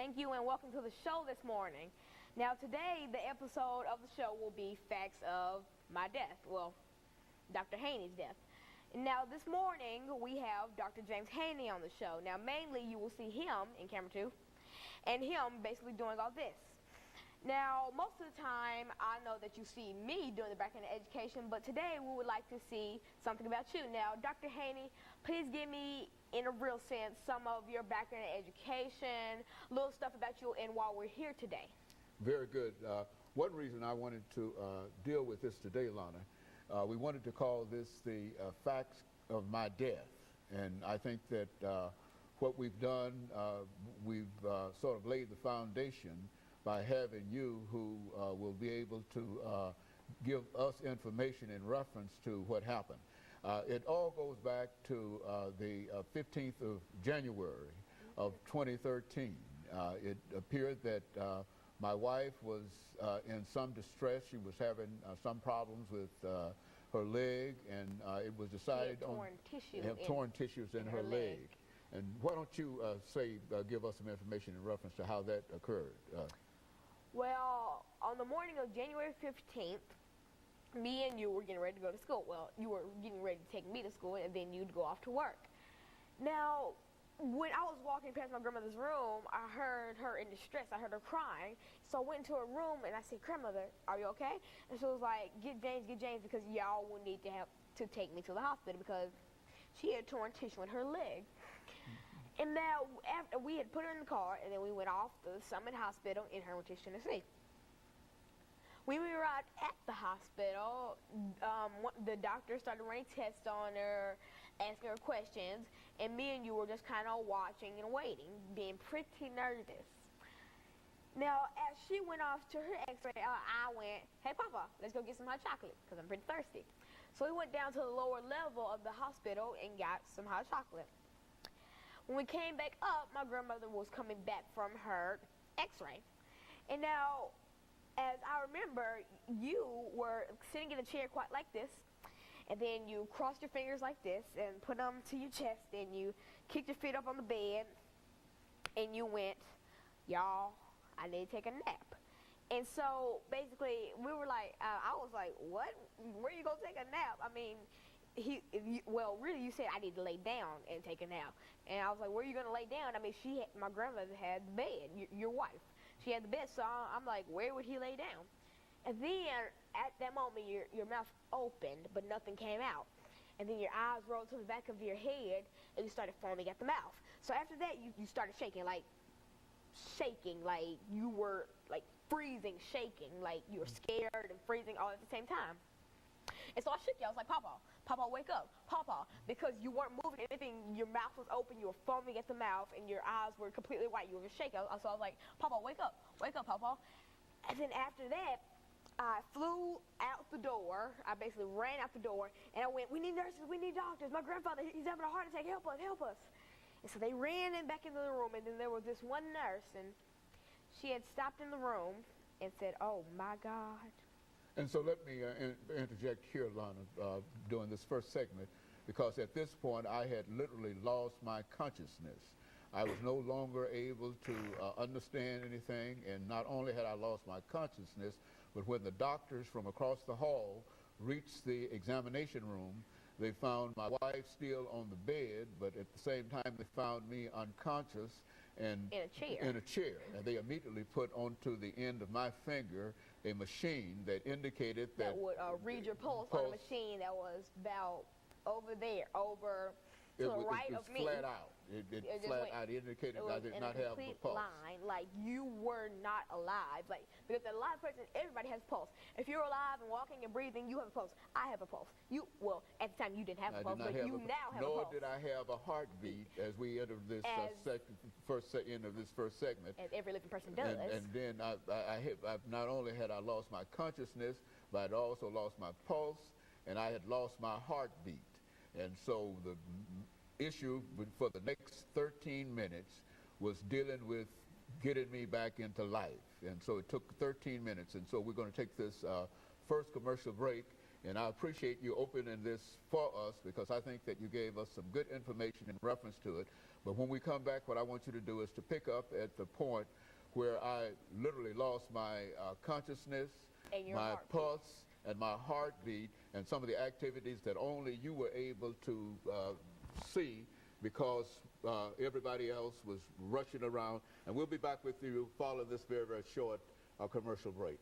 Thank you and welcome to the show this morning. Now today, the episode of the show will be facts of my death. Well, Dr. Haney's death. Now this morning, we have Dr. James Haney on the show. Now mainly you will see him in camera 2 and him basically doing all this. Now most of the time, I know that you see me doing the back end of education, but today we would like to see something about you. Now, Dr. Haney, please give me, in a real sense, some of your background in education, little stuff about you and why we're here today. Very good. One reason I wanted to deal with this today, Lana, we wanted to call this the facts of my death. And I think that what we've done, we've sort of laid the foundation by having you who will be able to give us information in reference to what happened. It all goes back to the 15th of January of 2013. It appeared that my wife was in some distress. She was having some problems with her leg, and it was decided torn tissues in her leg. And why don't you give us some information in reference to how that occurred? Well, on the morning of January 15th, me and you were getting ready to go to school. Well, you were getting ready to take me to school, and then you'd go off to work. Now, when I was walking past my grandmother's room, I heard her in distress. I heard her crying. So I went into her room, and I said, "Grandmother, are you okay?" And she was like, get James, because y'all will need to take me to the hospital because she had torn tissue in her leg. And now, after we had put her in the car, and then we went off to the Summit Hospital in Hermitage, Tennessee. When we arrived at the hospital, the doctor started running tests on her, asking her questions, and me and you were just kind of watching and waiting, being pretty nervous. Now, as she went off to her x-ray, I went, "Hey, Papa, let's go get some hot chocolate," because I'm pretty thirsty. So we went down to the lower level of the hospital and got some hot chocolate. When we came back up, my grandmother was coming back from her x-ray. And now, as I remember, you were sitting in a chair quite like this, and then you crossed your fingers like this and put them to your chest, and you kicked your feet up on the bed, and you went, "Y'all, I need to take a nap." And so, basically, we were like, I was like, "What? Where you gonna take a nap?" I mean, really, you said I need to lay down and take a nap. And I was like, "Where are you going to lay down?" I mean, my grandmother had the bed, your wife. She had the bed, so I'm like, where would he lay down? And then, at that moment, your mouth opened, but nothing came out. And then your eyes rolled to the back of your head, and you started foaming at the mouth. So after that, you started shaking like you were, like, freezing, shaking, like you were scared and freezing all at the same time. And so I shook you. I was like, Papa, wake up. Papa, because you weren't moving anything. Your mouth was open. You were foaming at the mouth, and your eyes were completely white. You were shaking. So I was like, Papa, wake up, Papa. And then after that, I flew out the door. I basically ran out the door, and I went, "We need nurses. We need doctors. My grandfather, he's having a heart attack. Help us. And so they ran back into the room, and then there was this one nurse, and she had stopped in the room and said, "Oh, my God." And so let me interject here, Lana, during this first segment, because at this point I had literally lost my consciousness. I was no longer able to understand anything, and not only had I lost my consciousness, but when the doctors from across the hall reached the examination room, they found my wife still on the bed, but at the same time they found me unconscious and in a chair. And they immediately put onto the end of my finger a machine that indicated that would read your pulse on a machine that was about over there, to the right of me. Flat out. It flat out indicated I did not have a pulse. Line, like you were not alive. Like, because a live person, everybody has a pulse. If you're alive and walking and breathing, you have a pulse. I have a pulse. At the time you didn't have a pulse, but you now have a pulse. Nor did I have a heartbeat as we entered this end of this first segment. As every living person does. And then I not only had I lost my consciousness, but I'd also lost my pulse, and I had lost my heartbeat. And so the issue for the next 13 minutes was dealing with getting me back into life. And so it took 13 minutes. And so we're going to take this first commercial break, And I appreciate you opening this for us because I think that you gave us some good information in reference to it. But when we come back, what I want you to do is to pick up at the point where I literally lost my consciousness, my pulse, and my heartbeat, and some of the activities that only you were able to see because everybody else was rushing around. And we'll be back with you following this very, very short commercial break.